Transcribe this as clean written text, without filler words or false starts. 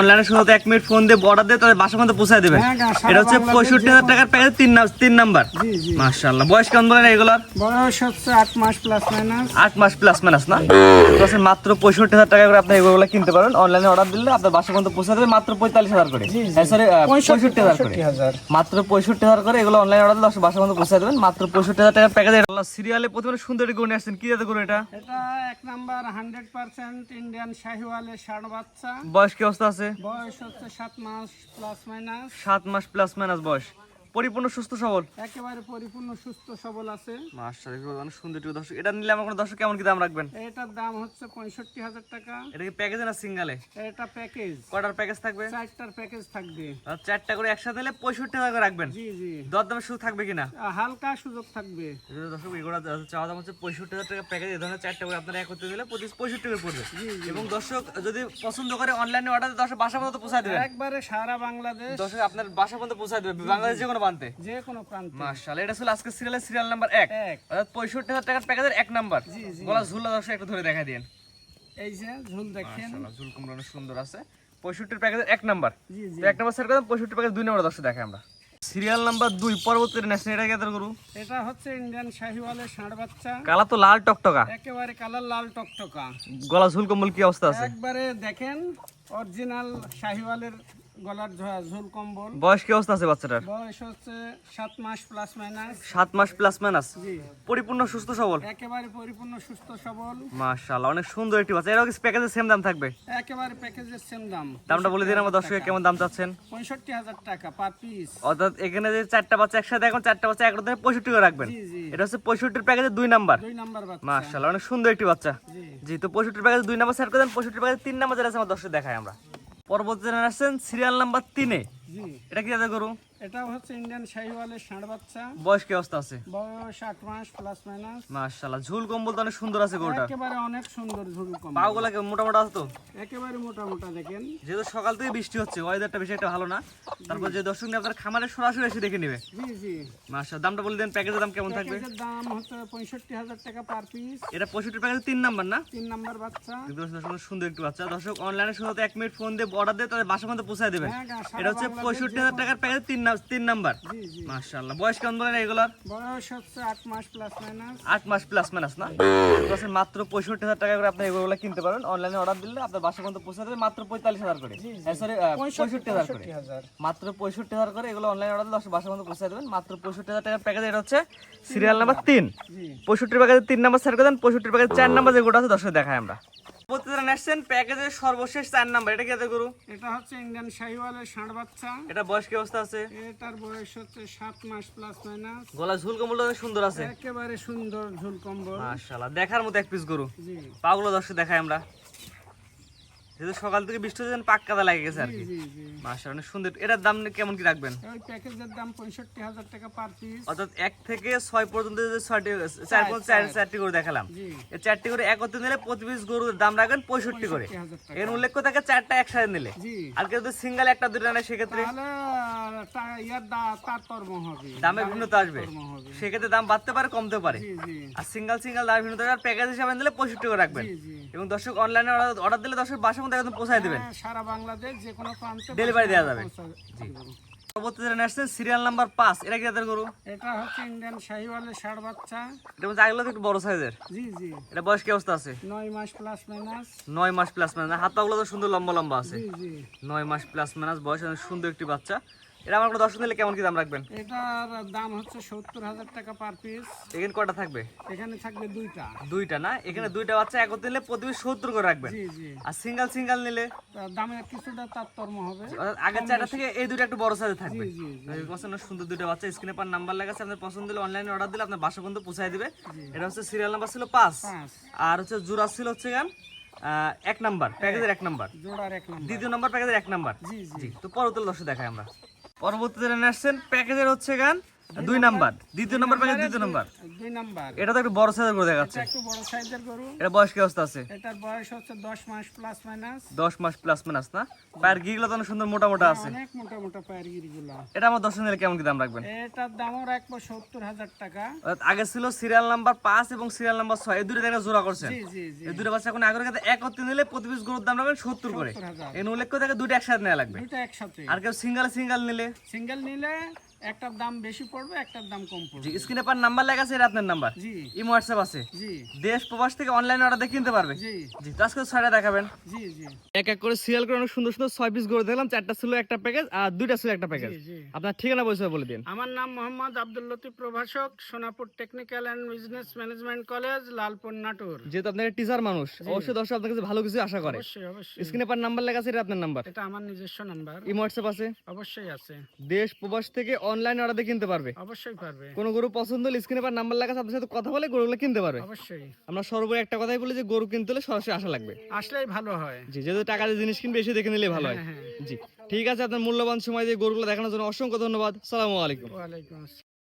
অনলাইনে শুধু 1 minute phone দিয়ে অর্ডার দিয়ে তাদের বাসা পর্যন্ত পৌঁছায় দেবেন। এটা হচ্ছে 65,000 টাকার প্যাকেজ 3 নাম্বার। মাশাআল্লাহ। বয়স কেমন বলেন এগুলার? বয়স হচ্ছে 8 মাস প্লাস মাইনাস। 8 মাস প্লাস মাইনাস না? প্লাসে মাত্র 65,000 টাকা করে আপনি এগুলো কিনতে পারেন। অনলাইনে অর্ডার দিলে আপনার বাসা পর্যন্ত পৌঁছে দেবে মাত্র 45,000 করে। সরি 65,000 করে। মাত্র 65,000 করে এগুলো অনলাইনে অর্ডার দিলে বাসা পর্যন্ত পৌঁছে দেবেন মাত্র 65,000 টাকার প্যাকেজ। আল্লাহ সিরিয়ালে প্রথমে সুন্দর করে নিয়ে আসছেন। কি জাতের গরু এটা? এটা 1 নাম্বার 100% ইন্ডিয়ান শাহিওয়ালের ষাঁড় বাচ্চা। বয়স কি অবস্থা আছে? বয়স হচ্ছে 7 মাস প্লাস মাইনাস। 7 মাস প্লাস মাইনাস বয়স। পরিপূর্ণ সুস্থ সবল, একেবারে পরিপূর্ণ সুস্থ সবল আছে। মাশাআল্লাহ অনেক সুন্দর একটু দর্শক। এটা নিলে আমার কোনো দর্শক কেমন কি দাম রাখবেন? এটার দাম হচ্ছে 65,000 টাকা। এটা কি প্যাকেজে না সিঙ্গেলে? এটা প্যাকেজ। কয়টার প্যাকেজ থাকবে? 4টার প্যাকেজ থাকবে। আর 4টা করে একসাথে নিলে 65,000 করে রাখবেন। জি জি। দরদামের সুযোগ থাকবে কিনা? হালকা সুযোগ থাকবে। দর্শক এগুলো চাওয়া দাম হচ্ছে 65,000 টাকা প্যাকেজ। এই ধরনের 4টা করে আপনারা একত্রে নিলে 65 করে পড়বে। এবং দর্শক যদি পছন্দ করে অনলাইনে অর্ডার দিয়ে দর্শক বাসা পর্যন্ত পৌঁছায় দেবেন। একবারে সারা বাংলাদেশ। দর্শক আপনার বাসা পর্যন্ত পৌঁছায় দেবে বাংলাদেশ যে কোনো প্রান্তে। যে কোনো প্রান্তে। মাশাআল্লাহ। এটা ছিল আজকে সিরিয়াল নাম্বার 1 অর্থাৎ 65,000 টাকার প্যাকেজের 1 নাম্বার। গলা ঝুলা দর্শক একটু ধরে দেখাই দেন। এই যে ঝুল দেখেন। মাশাআল্লাহ ঝুল কুমড়া অনেক সুন্দর আছে। 65 প্যাকেজের 1 নাম্বার। জি জি। 1 নাম্বার সেট করে 65 প্যাকেজ 2 নাম্বার দর্শক দেখাই আমরা। সিরিয়াল নাম্বার 2 পরবর্তী ন্যাশনাল এটা কেদার গরু? এটা হচ্ছে ইন্ডিয়ান শাহিওয়ালের ষাঁড় বাচ্চা। কালা তো লাল টকটকা, একেবারে কালার লাল টকটকা। গলা ঝুল কম্বল কি অবস্থা আছে? একবারে দেখেন অরিজিনাল শাহিওয়ালের গলার ঝুল কম্বল। বয়স কি অবস্থা আছে বাচ্চাটার? বয়স হচ্ছে 7 মাস প্লাস মাইনাস। 7 মাস প্লাস মাইনাস। জি। পরিপূর্ণ সুস্থ সবল, একেবারে পরিপূর্ণ সুস্থ সবল। মাশাআল্লাহ অনেক সুন্দর একটি বাচ্চা। এর কি প্যাকেজের সেম দাম থাকবে? একেবারে প্যাকেজের সেম দাম। দামটা বলে দিন আমার দর্শক কেমন দাম চাচ্ছেন? 65,000 টাকা পার পিস। অর্থাৎ এখানে যে 4টা বাচ্চা একসাথে এখন 4টা বাচ্চা একসাথে 65 করে রাখবেন। জি জি। এটা হচ্ছে 65 প্যাকেজের 2 নাম্বার। 2 নাম্বার বাচ্চা। মাশাআল্লাহ অনেক সুন্দর একটি বাচ্চা। জি। জি তো 65 প্যাকেজ 2 নাম্বার সেট করে দেন। 65 প্যাকেজ 3 নাম্বার যেটা আছে আমার দর্শক দেখাই আমরা। পরবর্তী জেনারেশন সিরিয়াল নাম্বার 3 এ জি। এটা কি জাতের গরু? এটা হচ্ছে ইন্ডিয়ান শাহিওয়ালের ষাঁড় বাচ্চা। বয়স কি অবস্থা আছে? বয়স 8 মাস প্লাস মাইনাস। মাশাআল্লাহ ঝুল কম্বল তো অনেক সুন্দর আছে গরুটা। একেবারে অনেক সুন্দর ঝুল কম্বল। পাগুলা কি মোটা মোটা আছে তো? একেবারে মোটা মোটা দেখেন। যেহেতু সকাল থেকে বৃষ্টি হচ্ছে ওয়েদারটা বেশি একটা ভালো না, তারপর যে দর্শক নিয়ে আপনার খামারে সরাসরি এসে দেখে নেবে। জি জি। মাশাআল্লাহ দামটা বলে দেন। প্যাকেজের দাম কেমন থাকবে? প্যাকেজের দাম হচ্ছে 65,000 টাকা পার পিস। এটা 65 প্যাকেজের 3 নাম্বার না? 3 নাম্বার বাচ্চা। কিন্তু দর্শক সুন্দর একটু বাচ্চা। দর্শক অনলাইনে শুধু 1 মিনিট ফোন দিয়ে অর্ডার দিয়ে তাদের বাসা পর্যন্ত পৌঁছায় দেবেন। এটা হচ্ছে 65,000 টাকার প্যাকেজ 3 নাম্বার। জি জি। মাশাআল্লাহ। বয়স কেমন বলেন এগুলার? বয়স হচ্ছে 8 মাস প্লাস মাইনাস। 8 মাস প্লাস মাইনাস না? প্লাসে মাত্র 65,000 টাকা করে আপনি এগুলো কিনতে পারেন। অনলাইনে অর্ডার দিলে আপনার বাসা পর্যন্ত পৌঁছে দেবে মাত্র 45,000 করে। সরি 65,000 করে। মাত্র 65,000 করে এগুলো অনলাইনে অর্ডার দিলে বাসা পর্যন্ত পৌঁছে দেবেন মাত্র 65,000 টাকার প্যাকেজ। এটা হচ্ছে সিরিয়াল নাম্বার 3। 65 প্যাকেজের 3 নাম্বার সেট করে দেন। 65 প্যাকেজের 4 নাম্বার যেগুলো আছে দর্শক দেখাই আমরা। প্রতিদিন আসছেন প্যাকেজের সর্বশেষ 4 নাম্বার। এটা কি আছে গরু? এটা হচ্ছে ইন্ডিয়ান শাহিওয়ালের ষাঁড় বাচ্চা। এটা বয়স কি অবস্থা আছে? এটার বয়স হচ্ছে 7 মাস প্লাস মাইনাস। গলা ঝুল কম্বলটা অনেক সুন্দর আছে। একেবারে সুন্দর ঝুল কম্বল। মাশাআল্লাহ দেখার মতো এক পিস গরু। জি পাগুলো দর্শক দেখাই আমরা। যেহেতু সকাল থেকে বৃষ্টি হচ্ছে পাক কাদা লাগে গেছে আর কি। জি জি। মাশাআল্লাহ অনেক সুন্দর। এটার দাম কেমন কি রাখবেন? ওই প্যাকেজের দাম 65,000 টাকা পার পিস। অর্থাৎ 1 থেকে 6 পর্যন্ত যে 4টি করে দেখালাম, জি। এই 4টি করে একত্রে নিলে প্রতি পিস গরুর দাম রাখবেন 65 করে। 65,000 টাকা। এর উল্লেখ থাকে 4টা একসাথে নিলে। জি। আর কেউ যদি সিঙ্গেল একটা দুটো নেয় সেক্ষেত্রে তাহলে ইয়ার তারতম্য হবে। দামে ভিন্নতা আসবে। তারতম্য হবে। সেক্ষেত্রে দাম বাড়তে পারে কমতে পারে। জি জি। আর সিঙ্গেল দাম ভিন্নতা আর প্যাকেজ হিসাবে নিলে 65 করে রাখবেন। জি জি। এবং দর্শক অনলাইনে অর্ডার দিলে দর্শক বাসার মধ্যে একদম পৌঁছায় দেবেন। হ্যাঁ, সারা বাংলাদেশ যে কোনো প্রান্তে ডেলিভারি দেওয়া যাবে। জি। পরবর্তী যেটা আসছে সিরিয়াল নাম্বার 5। এটা কি জাতের গরু? এটা হচ্ছে ইন্ডিয়ান শাহিওয়ালের ষাঁড় বাচ্চা। এটা বলতে আগলে একটু বড় সাইজের। জি জি। এটা বয়স কি অবস্থা আছে? 9 মাস প্লাস মাইনাস। 9 মাস প্লাস মাইনাস। হাত পাগুলো তো সুন্দর লম্বা লম্বা আছে। জি জি। 9 মাস প্লাস মাইনাস বয়স, অনেক সুন্দর একটি বাচ্চা। এটা আমার কোনো দর্শক নিলে কেমন কি দাম রাখবেন? এটার দাম হচ্ছে 70,000 টাকা পার পিস। এখানে কয়টা থাকবে? এখানে থাকবে দুইটা না? এখানে 2টা বাচ্চা একত্রে নিলে প্রতি পিস 70 করে রাখবেন। জি জি। আর সিঙ্গেল নিলে তার দামে কিছুটা তারতম্য হবে। অর্থাৎ আগের 4টা থেকে এই 2টা একটু বড় সাইজে থাকবে। জি জি জি। পছন্দ সুন্দর 2টা বাচ্চা। স্ক্রিনে পার নাম্বার লেখা আছে, আপনার পছন্দ হলে অনলাইনে অর্ডার দিলে আপনার বাসা পর্যন্ত পৌঁছায় দিবে। এটা হচ্ছে সিরিয়াল নাম্বার ছিল 5। 5 আর হচ্ছে জোড়া ছিল হচ্ছে গান 1 নাম্বার প্যাকেজের 1 নাম্বার। জোড়ার 1 নাম্বার। দ্বিতীয় নাম্বার প্যাকেজের 1 নাম্বার। জি জি। জি তো পরবর্তী দর্শক দেখাই আমরা। পরবর্তীতে আসছেন প্যাকেজের হচ্ছে গান 2 নাম্বার, দ্বিতীয় নাম্বার প্যাকেজ, দ্বিতীয় নাম্বার। 2 নাম্বার। এটা তো একটু বড় সাইজের করে দেখাচ্ছে। এটা একটু বড় সাইজের গরু। এটা বয়স কি অবস্থা আছে? এটার বয়স হচ্ছে 10 মাস প্লাস মাইনাস। 10 মাস প্লাস মাইনাস না? পায়ের গিরিগুলো তো অনেক সুন্দর মোটা মোটা আছে। অনেক মোটা মোটা পায়ের গিরিগুলো। এটা আমার দর্শন নিলে কেমন কি দাম রাখবেন? এটার দামও রাখবো 70,000 টাকা। আগে ছিল সিরিয়াল নাম্বার 5 এবং সিরিয়াল নাম্বার 6, এই দুটো জায়গায় জোড়া করছেন। জি জি জি। এই দুটো বাচ্চা এখন আগের কাছে একত্রে নিলে প্রতি পিস গরুর দাম রাখবেন 70 করে। 70,000। এই উল্লেখ করে দুটো একসাথে নেওয়া লাগবে। দুটো একসাথে। আর কেউ সিঙ্গেল নিলে সিঙ্গেল নিলে একটার দাম বেশি পড়বে, একটার দাম কম জি, পড়বে। স্ক্রিনে পার নাম্বার লেখা আছে, এটা আপনার নাম্বার। জি ইমো হোয়াটসঅ্যাপ আছে। জি দেশ প্রবাস থেকে অনলাইনে অর্ডার দিয়ে কিনতে পারবে। জি জি, তো আজকে 6টা দেখাবেন। জি জি এক এক করে সিরিয়াল করে অনেক সুন্দর সুন্দর 6 পিস গরু দেখলাম, 4টা ছিল একটা প্যাকেজ আর 2টা ছিল একটা প্যাকেজ। জি জি। আপনার ঠিকানা পরিচয় বলে দিন। আমার নাম মোহাম্মদ আব্দুল লতিফ প্রভাষক, Sonapur technical and business management college, Lalpur, Natore. যেহেতু আপনি টিচার মানুষ, অবশ্যই দর্শক আপনার কাছে ভালো কিছু আশা করে। অবশ্যই অবশ্যই। স্ক্রিনে পার নাম্বার লেখা আছে, এটা আপনার নাম্বার। এটা আমার নিজস্ব নাম্বার। ইমো হোয়াটসঅ্যাপ আছে। অবশ্যই আছে। দেশ প্রবাস থেকে অনলাইন অর্ডার দিয়ে কিনতে পারবে। অবশ্যই পারবে। কোনো গরু পছন্দ হলে স্ক্রিনে পার নাম্বার লেখা আছে, আপনার সাথে কথা বলে গরুগুলো কিনতে পারবে। অবশ্যই। আমরা সর্বোপরি একটা কথাই বলি যে গরু কিনতে হলে সরাসরি আসা লাগবে। আসলেই ভালো হয়। জি, যেহেতু টাকা দিয়ে জিনিস কিনবে এসে দেখে নিলে ভালো হয়। হ্যাঁ, হ্যাঁ। জি, ঠিক আছে, আপনার মূল্যবান সময় দিয়ে গরুগুলো দেখানোর জন্য অসংখ্য ধন্যবাদ। সালামু আলাইকুম। ওয়ালাইকুম আসসালাম।